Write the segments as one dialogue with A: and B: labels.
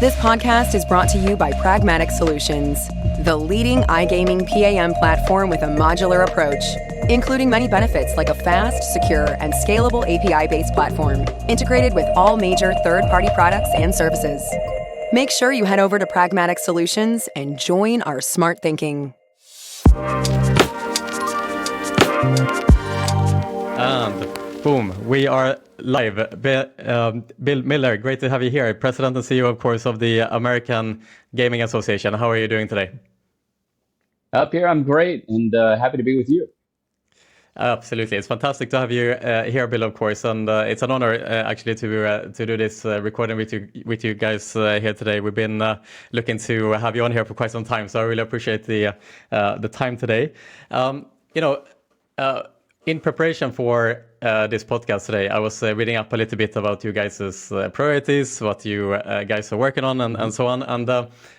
A: This podcast is brought to you by Pragmatic Solutions, the leading iGaming PAM platform with a modular approach, including many benefits like a fast, secure, and scalable API-based platform, integrated with all major third-party products and services. Make sure you head over to Pragmatic Solutions and join our smart thinking.
B: And boom, we are live. Bill Miller, great to have you here, President and CEO, of course, of the American Gaming Association. How are you doing today?
C: Up here, I'm great and happy to be with you.
B: Absolutely, it's fantastic to have you here, Bill, of course, and it's an honor actually to do this recording with you guys here today. We've been looking to have you on here for quite some time, so I really appreciate the time today. In preparation for this podcast today, I was reading up a little bit about you guys' priorities, what you guys are working on, and so on. And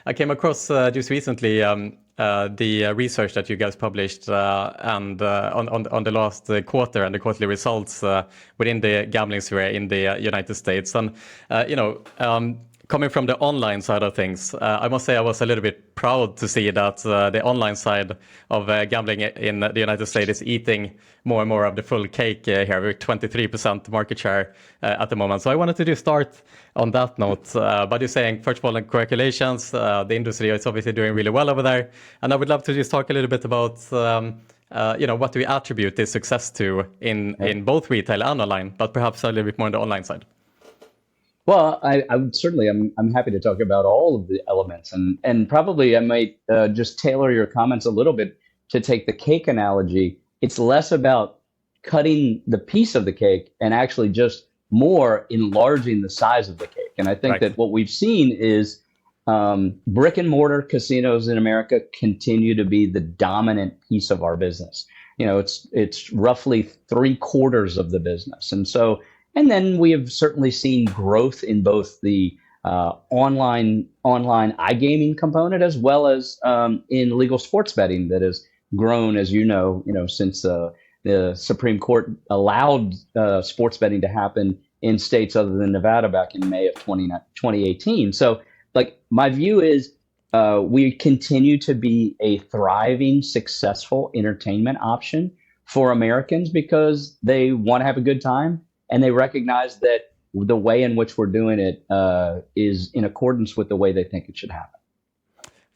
B: I came across just recently the research that you guys published and on the last quarter and the quarterly results within the gambling sphere in the United States. And coming from the online side of things, I must say I was a little bit proud to see that the online side of gambling in the United States is eating more and more of the full cake here, with 23% market share at the moment. So I wanted to just start on that note by just saying, first of all, congratulations. The industry is obviously doing really well over there. And I would love to just talk a little bit about what do we attribute this success to in both retail and online, but perhaps a little bit more on the online side.
C: Well, I would certainly, I'm happy to talk about all of the elements, and probably I might just tailor your comments a little bit to take the cake analogy. It's less about cutting the piece of the cake and actually just more enlarging the size of the cake. And I think that what we've seen is brick and mortar casinos in America continue to be the dominant piece of our business. You know, it's roughly 3/4 of the business, and then we have certainly seen growth in both the online iGaming component as well as in legal sports betting that has grown, as you know, since the Supreme Court allowed sports betting to happen in states other than Nevada back in May of 2018. So, my view is we continue to be a thriving, successful entertainment option for Americans because they want to have a good time. And they recognize that the way in which we're doing it is in accordance with the way they think it should happen.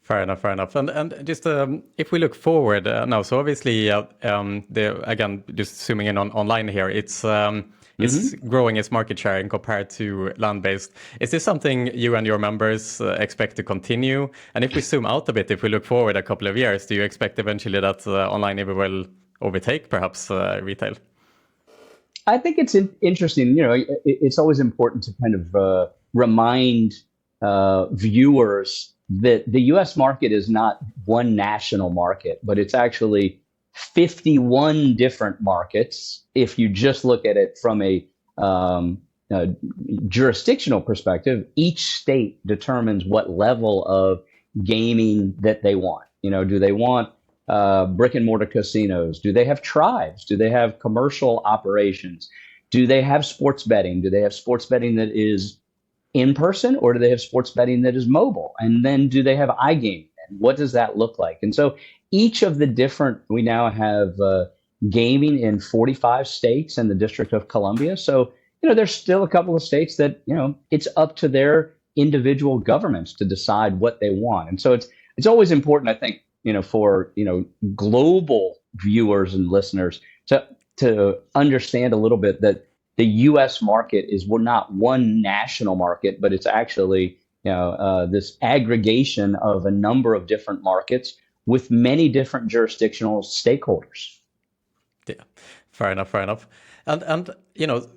B: Fair enough. And just if we look forward now, so obviously, again, just zooming in on online here, it's growing its market share in compared to land-based. Is this something you and your members expect to continue? And if we zoom out a bit, if we look forward a couple of years, do you expect eventually that online ever will overtake perhaps retail?
C: I think it's interesting. It's always important to kind of remind viewers that the U.S. market is not one national market, but it's actually 51 different markets. If you just look at it from a jurisdictional perspective, each state determines what level of gaming that they want. Do they want brick and mortar casinos? Do they have tribes? Do they have commercial operations? Do they have sports betting? Do they have sports betting that is in person, or do they have sports betting that is mobile? And then do they have iGaming? And what does that look like? And so each of the different, we now have gaming in 45 states and the District of Columbia. So, there's still a couple of states that, it's up to their individual governments to decide what they want. And so it's always important, I think, for global viewers and listeners to understand a little bit that the U.S. market is not one national market, but it's actually this aggregation of a number of different markets with many different jurisdictional stakeholders.
B: Yeah, fair enough. And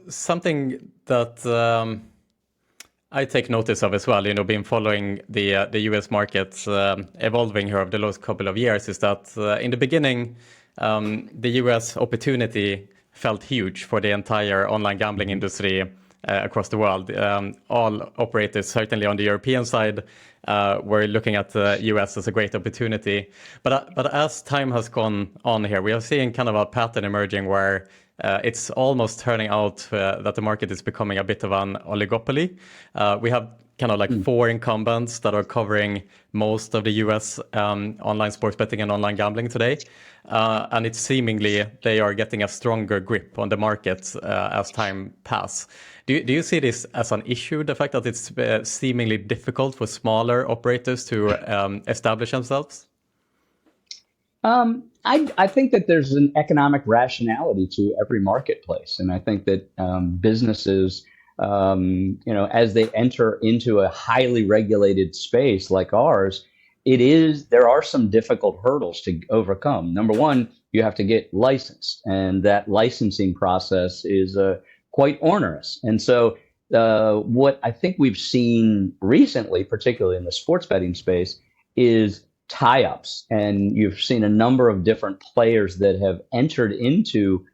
B: something that I take notice of as well, been following the US markets evolving here over the last couple of years, is that in the beginning, the US opportunity felt huge for the entire online gambling industry across the world. All operators, certainly on the European side, were looking at the US as a great opportunity. But as time has gone on here, we are seeing kind of a pattern emerging where it's almost turning out that the market is becoming a bit of an oligopoly. We have kind of like four incumbents that are covering most of the US online sports betting and online gambling today. And it's seemingly they are getting a stronger grip on the market as time passes. Do you see this as an issue, the fact that it's seemingly difficult for smaller operators to establish themselves?
C: I think that there's an economic rationality to every marketplace, and I think that businesses, as they enter into a highly regulated space like ours, there are some difficult hurdles to overcome. Number one, you have to get licensed, and that licensing process is quite onerous. And so, what I think we've seen recently, particularly in the sports betting space, is tie-ups, and you've seen a number of different players that have entered into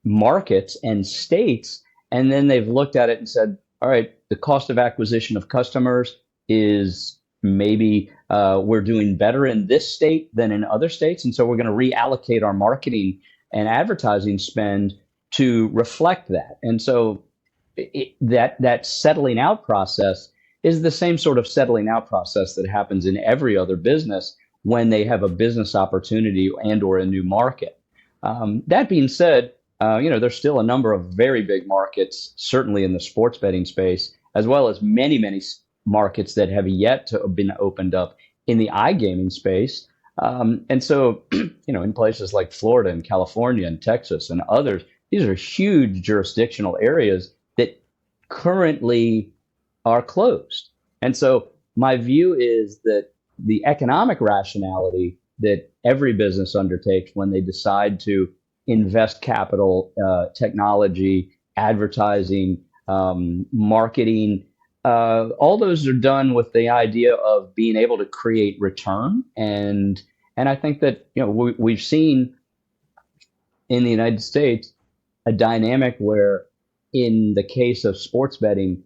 C: markets and states, and then they've looked at it and said, all right, the cost of acquisition of customers is maybe we're doing better in this state than in other states, and so we're going to reallocate our marketing and advertising spend to reflect that. And so that settling out process is the same sort of settling out process that happens in every other business when they have a business opportunity and or a new market. That being said, there's still a number of very big markets, certainly in the sports betting space, as well as many, many markets that have yet to have been opened up in the iGaming space. And so, in places like Florida and California and Texas and others, these are huge jurisdictional areas that currently are closed. And so my view is that the economic rationality that every business undertakes when they decide to invest capital, technology, advertising, marketing, all those are done with the idea of being able to create return. And I think that we've seen in the United States a dynamic where, in the case of sports betting,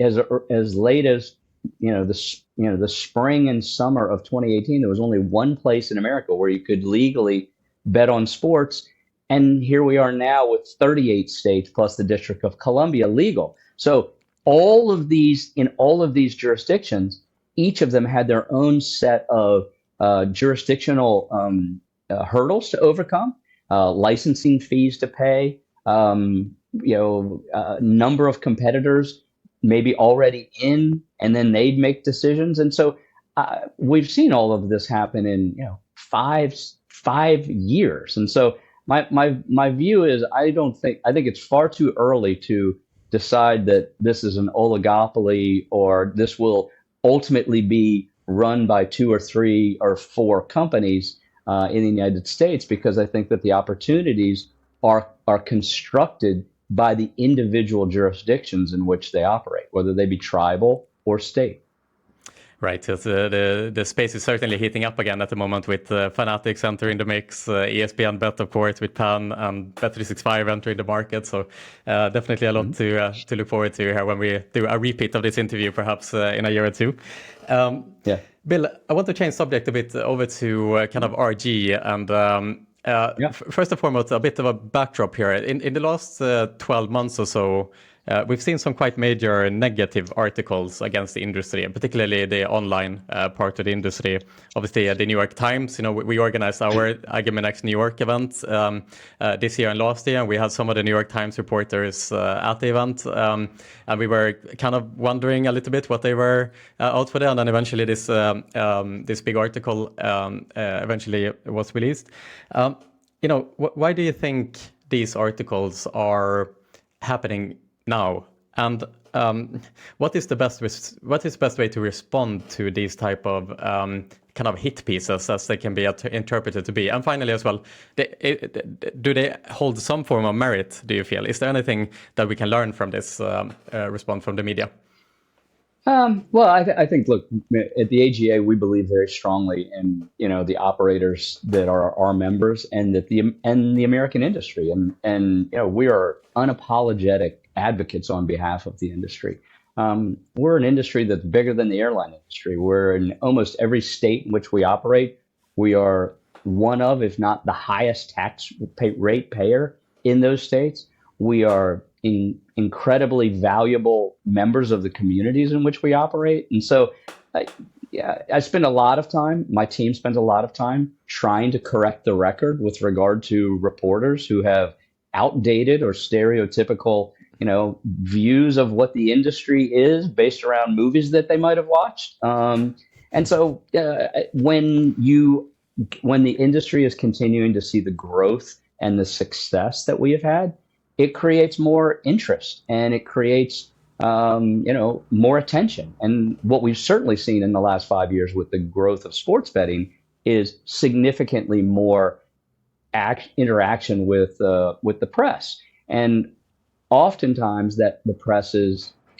C: as late as the spring and summer of 2018, there was only one place in America where you could legally bet on sports, and here we are now with 38 states plus the District of Columbia legal. So in all of these jurisdictions, each of them had their own set of jurisdictional hurdles to overcome, licensing fees to pay, number of competitors maybe already in, and then they'd make decisions. And so we've seen all of this happen in 5 years. And so my view is I think it's far too early to decide that this is an oligopoly or this will ultimately be run by 2 or 3 or 4 companies in the United States, because I think that the opportunities are constructed by the individual jurisdictions in which they operate, whether they be tribal or state.
B: Right. The space is certainly heating up again at the moment with Fanatics entering the mix, ESPN Bet, of course, with PAN and Bet365 entering the market. So definitely a lot to look forward to here when we do a repeat of this interview, perhaps in a year or two. Bill, I want to change subject a bit over to kind of RG and first and foremost, a bit of a backdrop here. In the last 12 months or so, we've seen some quite major negative articles against the industry, and particularly the online part of the industry. Obviously, the New York Times, we organized our iGaming Next New York event this year and last year, and we had some of the New York Times reporters at the event, and we were kind of wondering a little bit what they were out for there, and then eventually this big article eventually was released. Why do you think these articles are happening now? And what is the best way to respond to these type of kind of hit pieces as they can be interpreted to be? And finally, as well, do they hold some form of merit? Do you feel? Is there anything that we can learn from this response from the media?
C: Well, I think, look, at the AGA, we believe very strongly in the operators that are our members and the American industry, and we are unapologetic advocates on behalf of the industry. We're an industry that's bigger than the airline industry. We're in almost every state in which we operate. We are one of, if not the highest tax rate payer in those states. We are incredibly valuable members of the communities in which we operate. And so, I, yeah, I spend a lot of time, my team spends a lot of time trying to correct the record with regard to reporters who have outdated or stereotypical, views of what the industry is based around movies that they might have watched. And so, when the industry is continuing to see the growth and the success that we have had, it creates more interest and it creates more attention. And what we've certainly seen in the last 5 years with the growth of sports betting is significantly more interaction with the press. And oftentimes that the press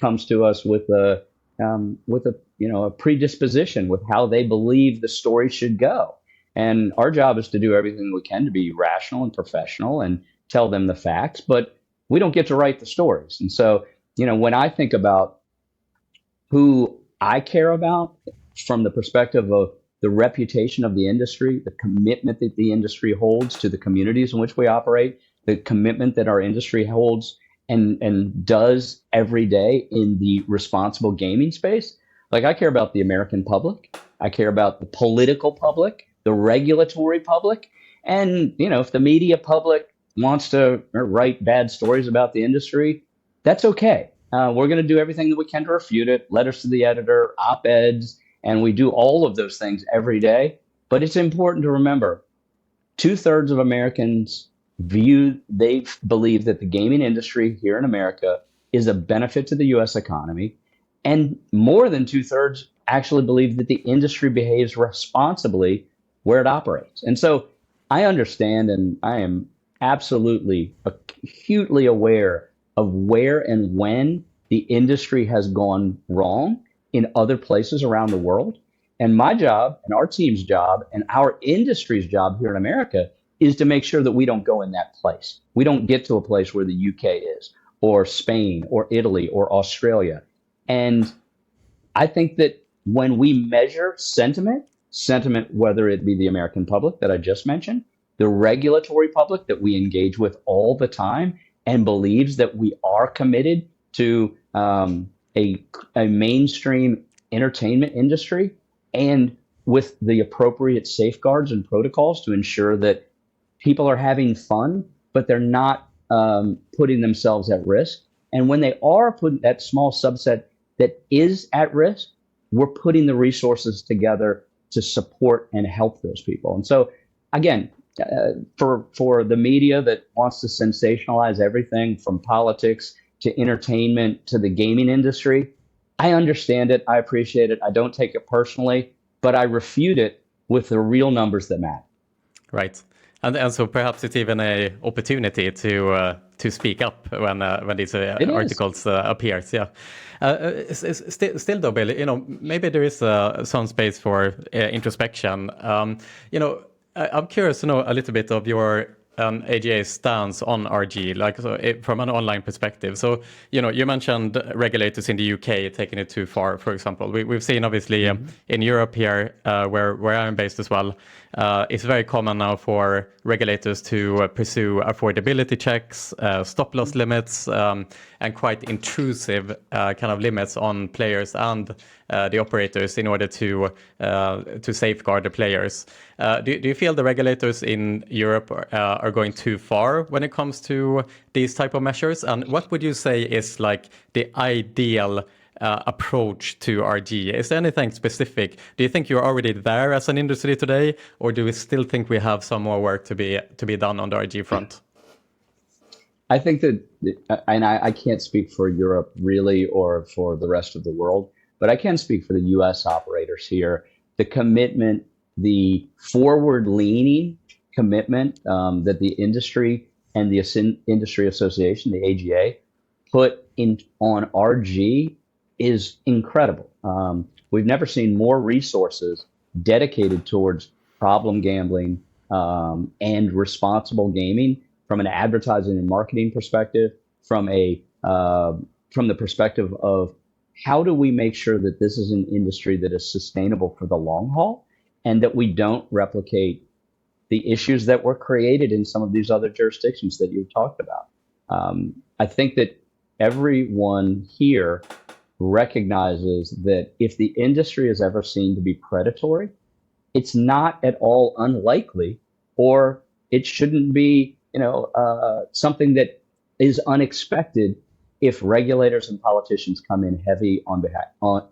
C: comes to us with a predisposition with how they believe the story should go. And our job is to do everything we can to be rational and professional and tell them the facts, but we don't get to write the stories. And so, when I think about who I care about from the perspective of the reputation of the industry, the commitment that the industry holds to the communities in which we operate, the commitment that our industry holds and does every day in the responsible gaming space. Like, I care about the American public. I care about the political public, the regulatory public. And, if the media public wants to write bad stories about the industry, that's okay. We're going to do everything that we can to refute it, letters to the editor, op-eds, and we do all of those things every day. But it's important to remember, 2/3 of Americans they believe that the gaming industry here in America is a benefit to the U.S. economy. And more than 2/3 actually believe that the industry behaves responsibly where it operates. And so I understand, and I am absolutely acutely aware of where and when the industry has gone wrong in other places around the world. And my job and our team's job and our industry's job here in America is to make sure that we don't go in that place. We don't get to a place where the UK is, or Spain, or Italy, or Australia. And I think that when we measure sentiment, whether it be the American public that I just mentioned, the regulatory public that we engage with all the time and believes that we are committed to a mainstream entertainment industry, and with the appropriate safeguards and protocols to ensure that people are having fun, but they're not putting themselves at risk. And when they are putting that small subset that is at risk, we're putting the resources together to support and help those people. And so, again, for the media that wants to sensationalize everything from politics to entertainment to the gaming industry, I understand it. I appreciate it. I don't take it personally, but I refute it with the real numbers that matter.
B: Right. And so perhaps it's even a opportunity to speak up when these articles appears. Yeah. Still though, Bill, maybe there is some space for introspection. I'm curious to know a little bit of your AGA's stance on RG, from an online perspective. So, you mentioned regulators in the UK taking it too far, for example. We've seen, obviously, in Europe here, where I'm based as well, it's very common now for regulators to pursue affordability checks, stop loss limits, and quite intrusive kind of limits on players and the operators in order to safeguard the players. Do you feel the regulators in Europe are going too far when it comes to these type of measures? And what would you say is like the ideal approach to RG? Is there anything specific? Do you think you're already there as an industry today, or do we still think we have some more work to be done on the RG front?
C: I think that, and I can't speak for Europe really, or for the rest of the world, but I can speak for the U.S. operators here. The commitment, the forward-leaning commitment that the industry and the industry association, the AGA, put on RG is incredible. We've never seen more resources dedicated towards problem gambling and responsible gaming from an advertising and marketing perspective, from the perspective of how do we make sure that this is an industry that is sustainable for the long haul, and that we don't replicate the issues that were created in some of these other jurisdictions that you've talked about. I think that everyone here recognizes that if the industry is ever seen to be predatory, it's not at all unlikely, or it shouldn't be, something that is unexpected if regulators and politicians come in heavy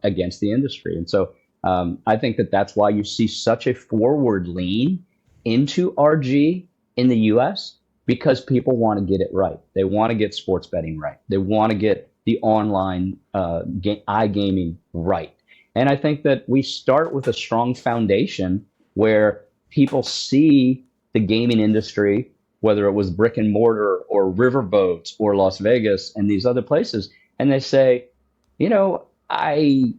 C: against the industry. And so I think that that's why you see such a forward lean into RG in the US, because people want to get it right. They want to get sports betting right. They want to get the online iGaming right. And I think that we start with a strong foundation where people see the gaming industry, whether it was brick and mortar or riverboats or Las Vegas and these other places, and they say, I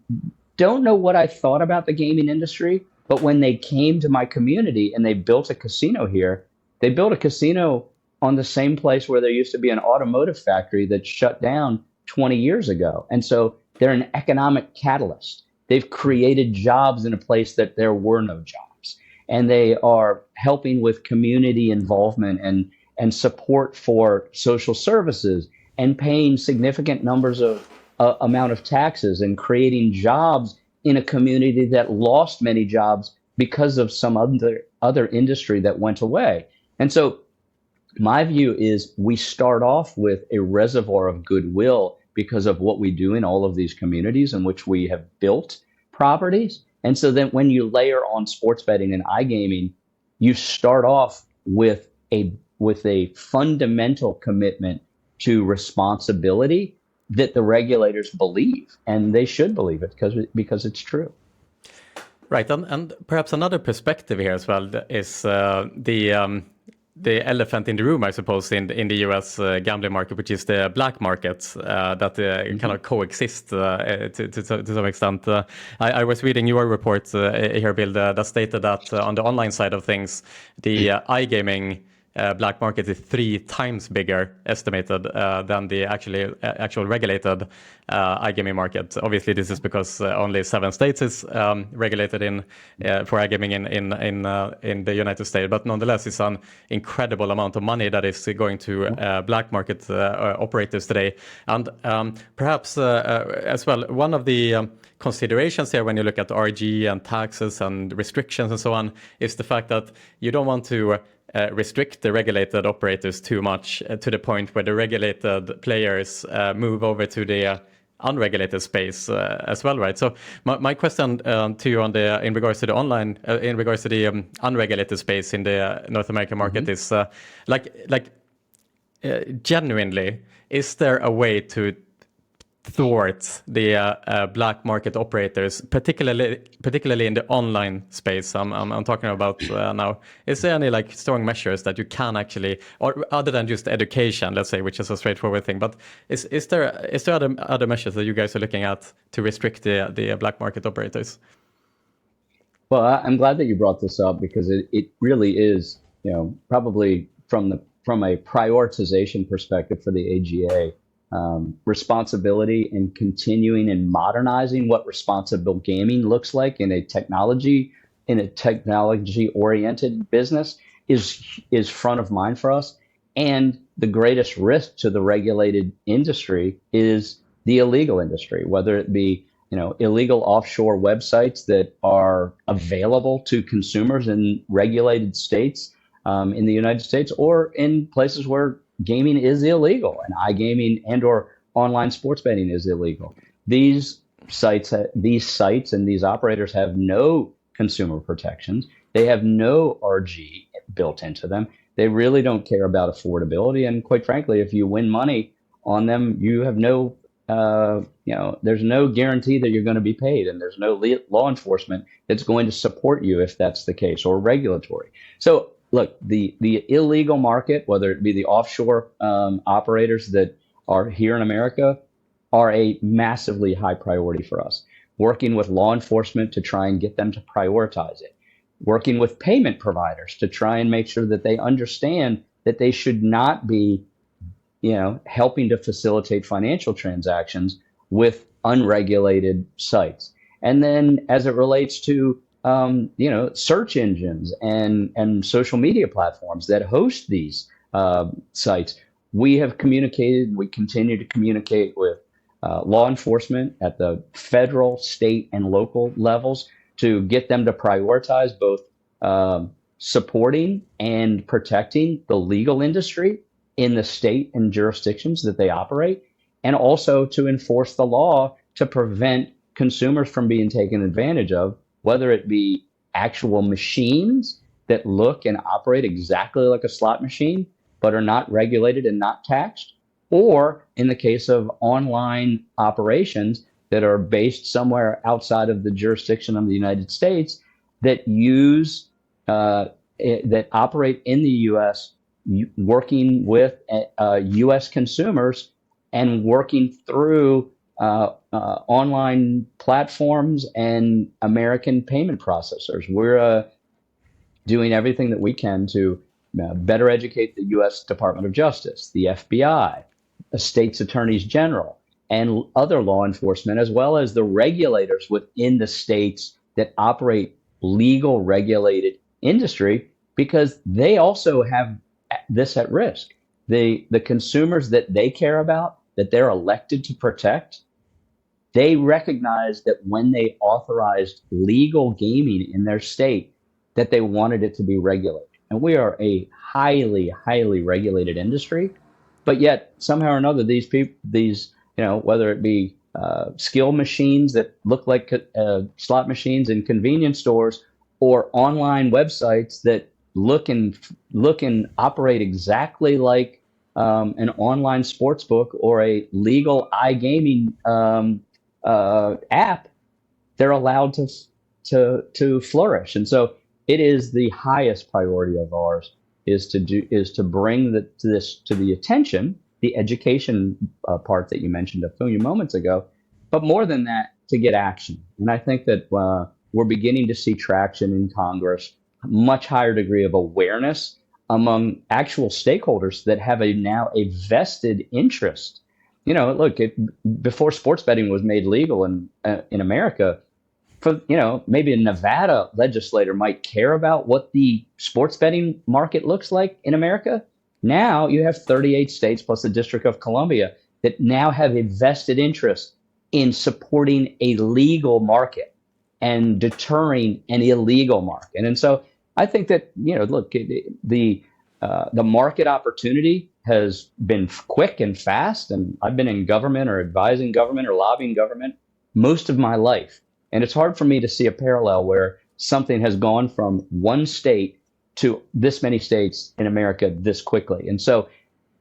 C: don't know what I thought about the gaming industry, but when they came to my community and they built a casino here, they built a casino on the same place where there used to be an automotive factory that shut down 20 years ago. And so they're an economic catalyst. They've created jobs in a place that there were no jobs. And they are helping with community involvement and support for social services and paying significant numbers of amount of taxes and creating jobs in a community that lost many jobs because of some other industry that went away. And so my view is we start off with a reservoir of goodwill because of what we do in all of these communities in which we have built properties. And so then when you layer on sports betting and iGaming, you start off with a fundamental commitment to responsibility that the regulators believe, and they should believe it because it's true.
B: Right, and perhaps another perspective here as well is the elephant in the room, I suppose, in the US gambling market, which is the black markets that kind of coexist to some extent. I was reading your report here, Bill, that stated that on the online side of things, the iGaming black market is 3 times bigger estimated than the actual regulated iGaming market. Obviously, this is because only 7 states is regulated for iGaming in the United States. But nonetheless, it's an incredible amount of money that is going to black market operators today. And perhaps as well, one of the considerations here when you look at RG and taxes and restrictions and so on is the fact that you don't want to restrict the regulated operators too much to the point where the regulated players move over to the unregulated space as well, right? So my question to you in regards to the online, in regards to the unregulated space in the North American market is genuinely, is there a way to thwart the black market operators, particularly in the online space? I'm talking about now. Is there any strong measures that you can actually, or other than just education, let's say, which is a straightforward thing, but is there other measures that you guys are looking at to restrict the black market operators?
C: Well, I'm glad that you brought this up because it really is, probably from a prioritization perspective for the AGA. Responsibility in continuing and modernizing what responsible gaming looks like in a technology oriented business is front of mind for us. And the greatest risk to the regulated industry is the illegal industry, whether it be illegal offshore websites that are available to consumers in regulated states in the United States, or in places where gaming is illegal and iGaming and or online sports betting is illegal. These sites and these operators have no consumer protections. They have no RG built into them. They really don't care about affordability. And quite frankly, if you win money on them, you have no, there's no guarantee that you're going to be paid, and there's no law enforcement that's going to support you if that's the case, or regulatory. So look, the illegal market, whether it be the offshore operators that are here in America, are a massively high priority for us. Working with law enforcement to try and get them to prioritize it. Working with payment providers to try and make sure that they understand that they should not be, helping to facilitate financial transactions with unregulated sites. And then as it relates to search engines and social media platforms that host these sites, we have communicated, we continue to communicate with law enforcement at the federal, state, and local levels to get them to prioritize both supporting and protecting the legal industry in the state and jurisdictions that they operate, and also to enforce the law to prevent consumers from being taken advantage of, whether it be actual machines that look and operate exactly like a slot machine, but are not regulated and not taxed, or in the case of online operations that are based somewhere outside of the jurisdiction of the United States that use that operate in the U.S. working with U.S. consumers and working through online platforms and American payment processors. We're doing everything that we can to better educate the U.S. Department of Justice, the FBI, the state's attorneys general, and other law enforcement, as well as the regulators within the states that operate legal regulated industry, because they also have this at risk. The consumers that they care about, that they're elected to protect, they recognize that when they authorized legal gaming in their state, that they wanted it to be regulated. And we are a highly, highly regulated industry, but yet somehow or another, these people, whether it be skill machines that look like slot machines in convenience stores, or online websites that look and operate exactly like an online sports book or a legal iGaming app, they're allowed to flourish. And so it is the highest priority of ours is to bring this to the attention, the education part that you mentioned a few moments ago, but more than that, to get action. And I think that we're beginning to see traction in Congress, a much higher degree of awareness among actual stakeholders that have now a vested interest. Look, before sports betting was made legal in America, maybe a Nevada legislator might care about what the sports betting market looks like in America. Now you have 38 states plus the District of Columbia that now have a vested interest in supporting a legal market and deterring an illegal market. And so I think that, look, the market opportunity has been quick and fast. And I've been in government or advising government or lobbying government most of my life. And it's hard for me to see a parallel where something has gone from one state to this many states in America this quickly. And so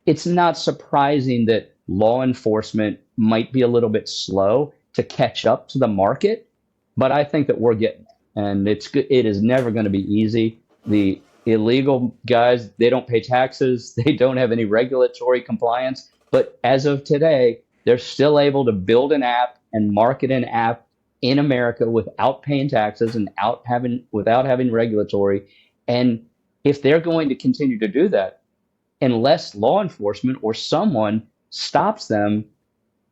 C: it's not surprising that law enforcement might be a little bit slow to catch up to the market, but I think that we're getting there. And it's good. It is never going to be easy. The illegal guys, they don't pay taxes. They don't have any regulatory compliance. But as of today, they're still able to build an app and market an app in America without paying taxes and without having regulatory. And if they're going to continue to do that, unless law enforcement or someone stops them,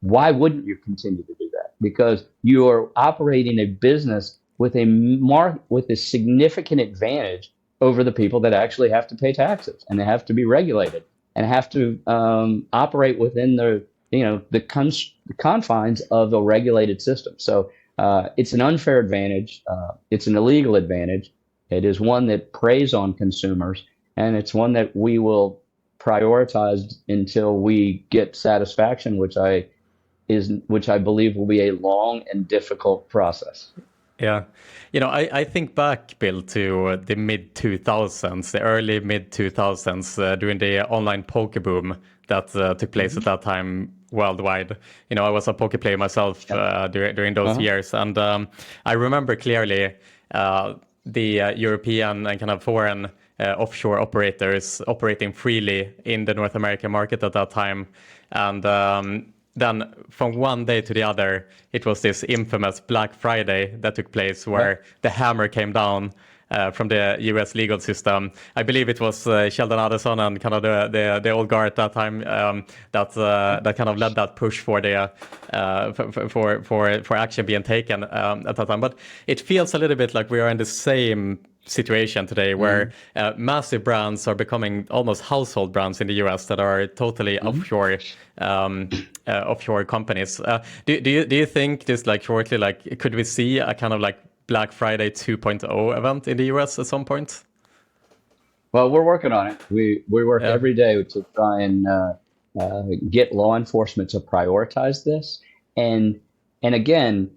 C: why wouldn't you continue to do that? Because you are operating a business with a significant advantage over the people that actually have to pay taxes, and they have to be regulated and have to operate within the confines of a regulated system. So it's an unfair advantage. It's an illegal advantage. It is one that preys on consumers, and it's one that we will prioritize until we get satisfaction, which I believe will be a long and difficult process.
B: Yeah. I think back, Bill, to the mid-2000s, the early mid-2000s, during the online poker boom that took place at that time worldwide. I was a poker player myself during those years. And I remember clearly the European and kind of foreign offshore operators operating freely in the North American market at that time. And then from one day to the other, it was this infamous Black Friday that took place where the hammer came down from the US legal system. I believe it was Sheldon Adelson and kind of the old guard at that time that kind of led that push for the for action being taken at that time. But it feels a little bit like we are in the same situation today where massive brands are becoming almost household brands in the US that are totally offshore companies. Do you think this, like, shortly, like, could we see a kind of like Black Friday 2.0 event in the US at some point?
C: Well, we're working on it. We work every day to try and get law enforcement to prioritize this. And again,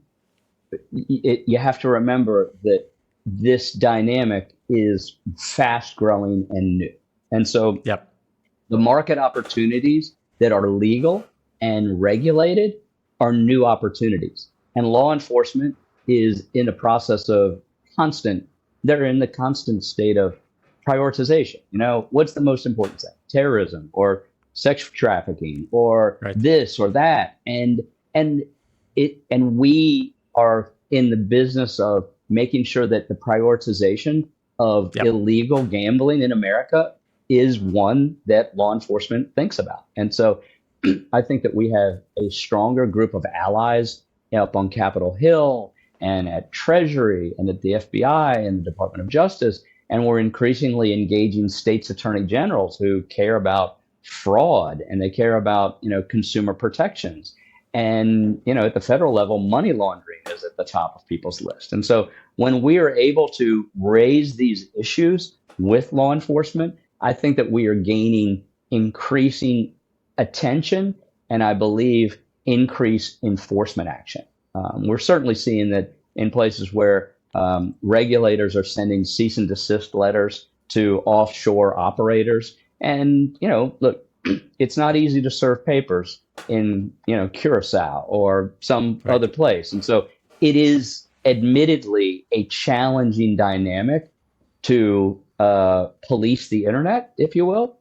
C: you have to remember that this dynamic is fast growing and new. And so the market opportunities that are legal and regulated are new opportunities. And law enforcement is in a process of they're in the constant state of prioritization. You know, what's the most important thing? Terrorism or sex trafficking or this or that. And we are in the business of making sure that the prioritization of illegal gambling in America is one that law enforcement thinks about. And so I think that we have a stronger group of allies up on Capitol Hill and at Treasury and at the FBI and the Department of Justice. And we're increasingly engaging states' attorney generals who care about fraud and they care about, you know, consumer protections. And, you know, at the federal level, money laundering is at the top of people's list. And so when we are able to raise these issues with law enforcement, I think that we are gaining increasing attention and I believe increased enforcement action. We're certainly seeing that in places where regulators are sending cease and desist letters to offshore operators. And, you know, look, it's not easy to serve papers in, you know, Curacao or some other place. And so it is admittedly a challenging dynamic to police the internet, if you will.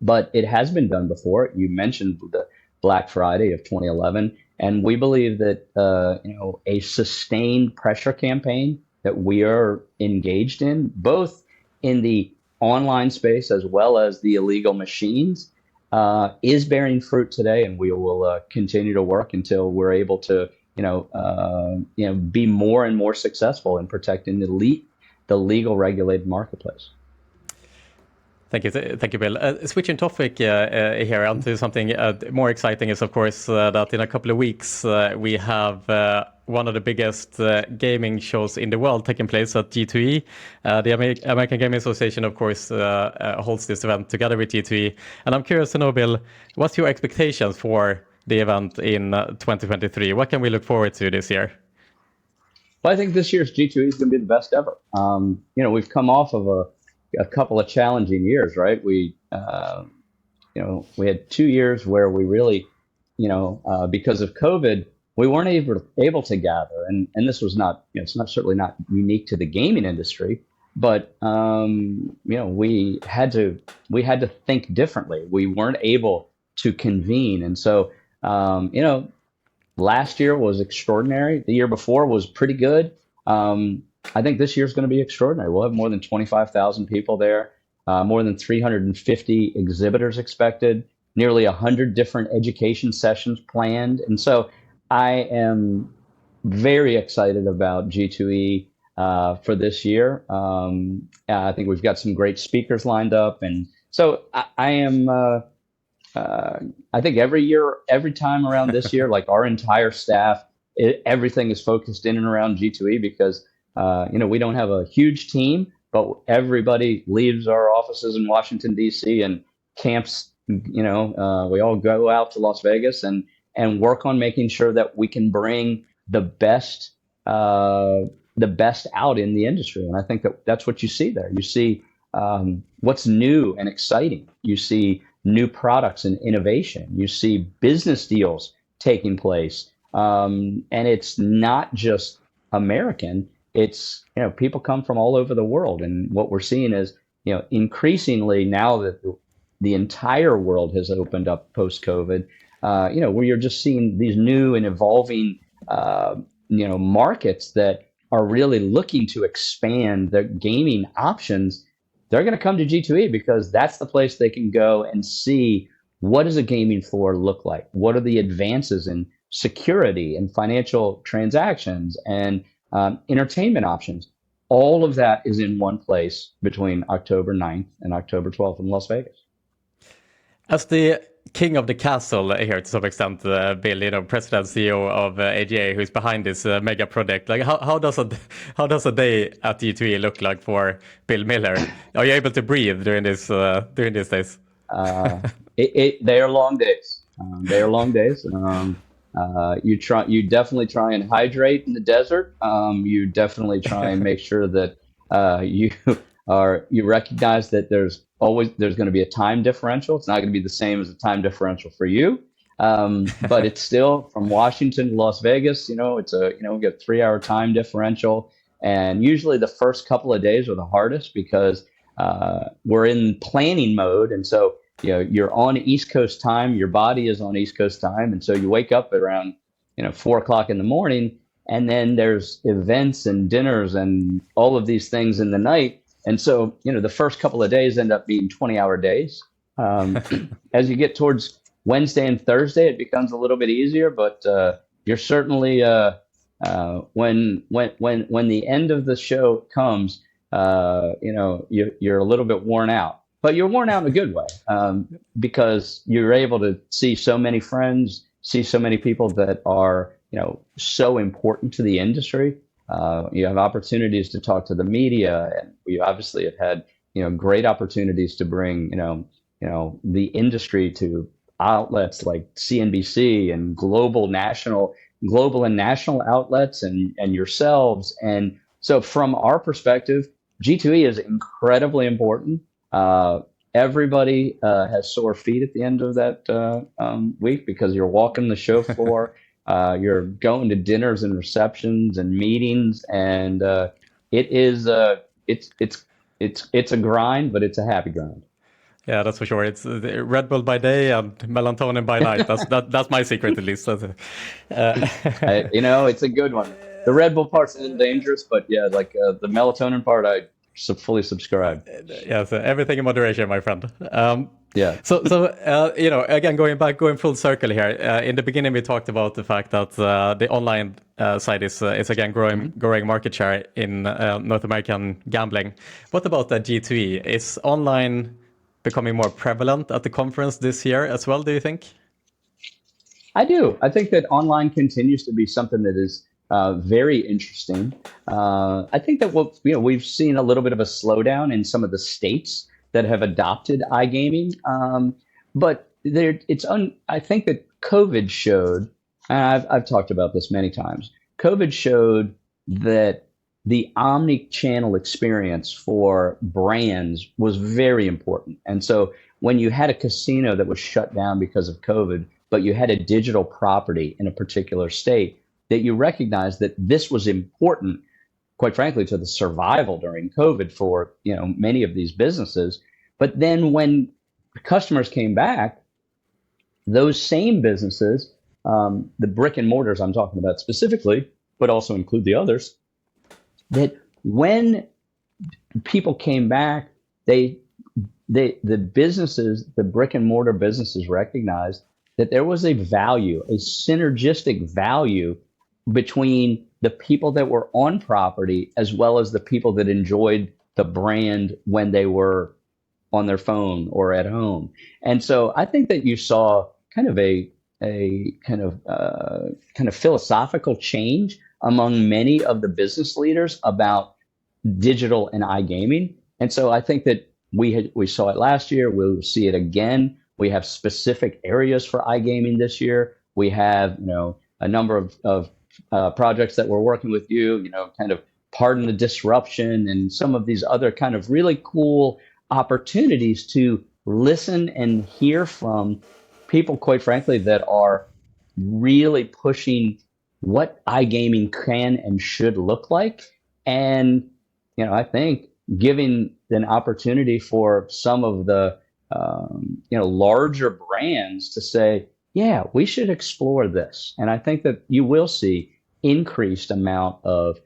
C: But it has been done before. You mentioned the Black Friday of 2011. And we believe that, you know, a sustained pressure campaign that we are engaged in, both in the online space as well as the illegal machines, is bearing fruit today. And we will continue to work until we're able to, be more and more successful in protecting the legal regulated marketplace.
B: Thank you, Bill. Switching topic here onto something more exciting is, of course, that in a couple of weeks we have one of the biggest gaming shows in the world taking place at G2E. The American Gaming Association, of course, holds this event together with G2E. And I'm curious to know, Bill, what's your expectations for the event in 2023? What can we look forward to this year?
C: Well, I think this year's G2E is going to be the best ever. We've come off of a couple of challenging years, right? We had 2 years where we really, because of COVID, we weren't able to gather, and this was not, it's not certainly not unique to the gaming industry, but we had to think differently. We weren't able to convene, and so last year was extraordinary. The year before was pretty good. I think this year's going to be extraordinary. We'll have more than 25,000 people there, more than 350 exhibitors expected, nearly 100 different education sessions planned. And so I am very excited about G2E for this year. I think we've got some great speakers lined up. And so I am, I think every time around this year, like our entire staff, everything is focused in and around G2E because we don't have a huge team, but everybody leaves our offices in Washington, D.C. and camps. We all go out to Las Vegas and work on making sure that we can bring the best out in the industry. And I think that's what you see there. You see what's new and exciting. You see new products and innovation. You see business deals taking place. And it's not just American. It's, people come from all over the world. And what we're seeing is, increasingly now that the entire world has opened up post-COVID, where you're just seeing these new and evolving, markets that are really looking to expand their gaming options. They're going to come to G2E because that's the place they can go and see what does a gaming floor look like? What are the advances in security and financial transactions and entertainment options? all of that is in one place between October 9th and October 12th in Las Vegas.
B: As the king of the castle here to some extent, Bill, president CEO of AGA, who's behind this mega project, like how does a day at G2E look like for Bill Miller? Are you able to breathe during these days?
C: They are long days. They are long days. You definitely try and hydrate in the desert. You definitely try and make sure that you recognize that there's going to be a time differential. It's not going to be the same as a time differential for you. But it's still from Washington to Las Vegas, we get a 3-hour time differential. And usually the first couple of days are the hardest because we're in planning mode. And so, you're on East Coast time, your body is on East Coast time. And so you wake up at around, 4:00 in the morning, and then there's events and dinners and all of these things in the night. And so, the first couple of days end up being 20-hour days. As you get towards Wednesday and Thursday, it becomes a little bit easier, but you're certainly, when the end of the show comes, you're a little bit worn out. But you're worn out in a good way, because you're able to see so many friends, see so many people that are, so important to the industry. You have opportunities to talk to the media, and we obviously have had, great opportunities to bring, the industry to outlets like CNBC and global and national outlets and yourselves. And so from our perspective, G2E is incredibly important. Everybody has sore feet at the end of that week because you're walking the show floor, you're going to dinners and receptions and meetings, and it's a grind, but it's a happy grind.
B: Yeah, that's for sure. It's Red Bull by day and melatonin by night. That's my secret, at least.
C: It's a good one. The Red Bull part's a little dangerous, but yeah, like the melatonin part, I fully subscribe.
B: Yeah, so everything in moderation, my friend.
C: Yeah.
B: So again, going full circle here. In the beginning, we talked about the fact that the online side is again growing market share in North American gambling. What about the G2E? Is online becoming more prevalent at the conference this year as well, do you think?
C: I do. I think that online continues to be something that is very interesting. I think that we've seen a little bit of a slowdown in some of the states that have adopted iGaming, but I think that COVID showed, and I've talked about this many times. COVID showed that the omni-channel experience for brands was very important. And so when you had a casino that was shut down because of COVID, but you had a digital property in a particular state, that you recognized that this was important, quite frankly, to the survival during COVID for many of these businesses. But then when customers came back, those same businesses, the brick and mortars I'm talking about specifically, but also include the others, that when people came back, the brick and mortar businesses recognized that there was a value, a synergistic value between the people that were on property as well as the people that enjoyed the brand when they were on their phone or at home. And so I think that you saw kind of a kind of philosophical change among many of the business leaders about digital and iGaming. And so I think that we saw it last year. We'll see it again. We have specific areas for iGaming this year. We have, a number of projects that we're working with you, kind of Pardon the Disruption and some of these other kind of really cool opportunities to listen and hear from people, quite frankly, that are really pushing what iGaming can and should look like. And, I think giving an opportunity for some of the, larger brands to say, yeah, we should explore this. And I think that you will see increased amount of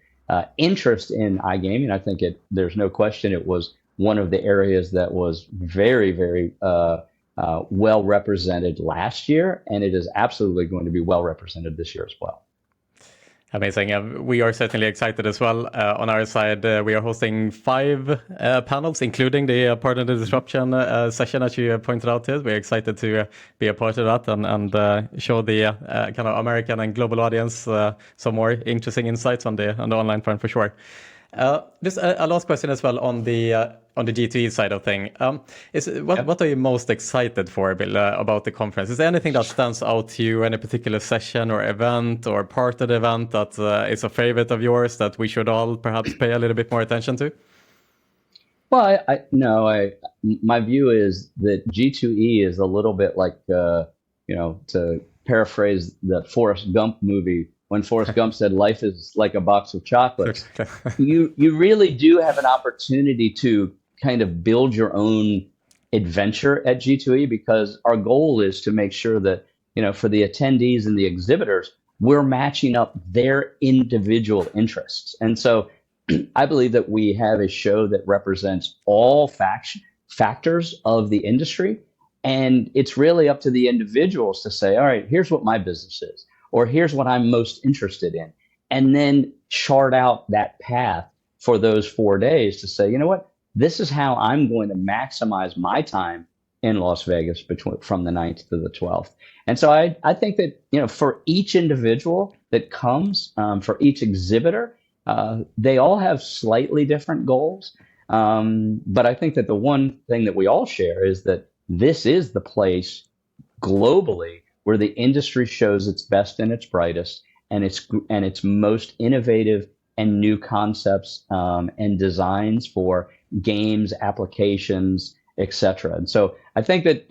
C: interest in iGaming. I think there's no question it was one of the areas that was very, very well represented last year. And it is absolutely going to be well represented this year as well.
B: Amazing. We are certainly excited as well. On our side, we are hosting 5 panels, including the Part of the Disruption session, as you pointed out here. We're excited to be a part of that and show the kind of American and global audience some more interesting insights on the online front for sure. Just a last question as well on the G2E side of thing. What are you most excited for, Bill, about the conference? Is there anything that stands out to you, any particular session or event or part of the event that is a favorite of yours that we should all perhaps pay a little bit more attention to?
C: Well, my view is that G2E is a little bit like, to paraphrase the Forrest Gump movie, when Forrest Gump said life is like a box of chocolates. You really do have an opportunity to kind of build your own adventure at G2E, because our goal is to make sure that, for the attendees and the exhibitors, we're matching up their individual interests. And so I believe that we have a show that represents all factors of the industry. And it's really up to the individuals to say, all right, here's what my business is, or here's what I'm most interested in. And then chart out that path for those 4 days to say, you know what, this is how I'm going to maximize my time in Las Vegas from the 9th to the 12th. And so I think that, for each individual that comes, for each exhibitor, they all have slightly different goals. But I think that the one thing that we all share is that this is the place globally where the industry shows its best and its brightest, and its most innovative and new concepts and designs for games, applications, etc. And so I think that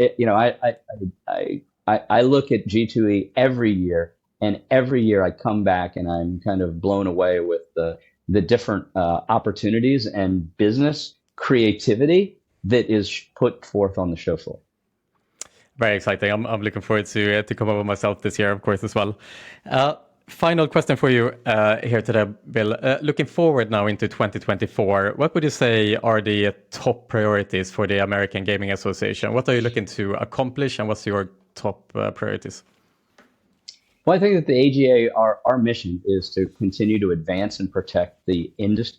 C: I look at G2E every year, and every year I come back and I'm kind of blown away with the different opportunities and business creativity that is put forth on the show floor.
B: Very exciting. I'm looking forward to come over myself this year, of course, as well. Final question for you here today, Bill. Looking forward now into 2024, what would you say are the top priorities for the American Gaming Association? What are you looking to accomplish, and what's your top priorities?
C: Well, I think that the AGA, our mission is to continue to advance and protect the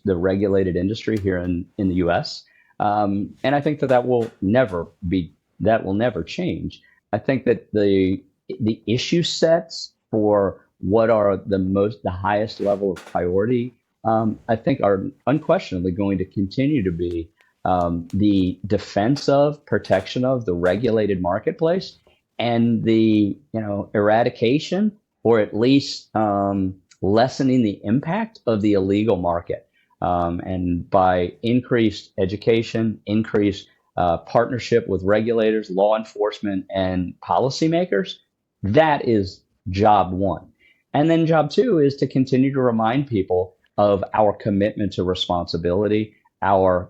C: regulated industry here in the U.S. And I think that will never change. I think that the issue sets for what are the highest level of priority, I think are unquestionably going to continue to be the defense of, protection of the regulated marketplace, and the eradication, or at least lessening the impact of the illegal market. And by increased education, increased partnership with regulators, law enforcement, and policymakers, that is job one. And then job two is to continue to remind people of our commitment to responsibility, our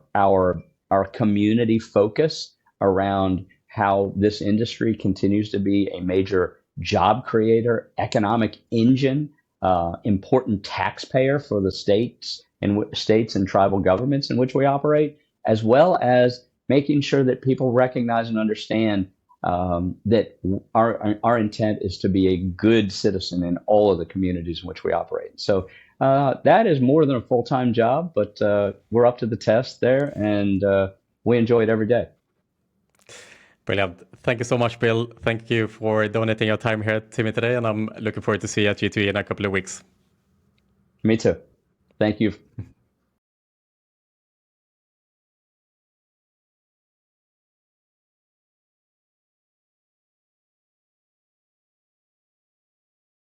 C: community focus around how this industry continues to be a major job creator, economic engine, important taxpayer for the states and tribal governments in which we operate, as well as making sure that people recognize and understand that our intent is to be a good citizen in all of the communities in which we operate. So that is more than a full-time job, but we're up to the test there, and we enjoy it every day.
B: Brilliant. Thank you so much, Bill. Thank you for donating your time here to me today, and I'm looking forward to see you at G2E in a couple of weeks.
C: Me too. Thank you.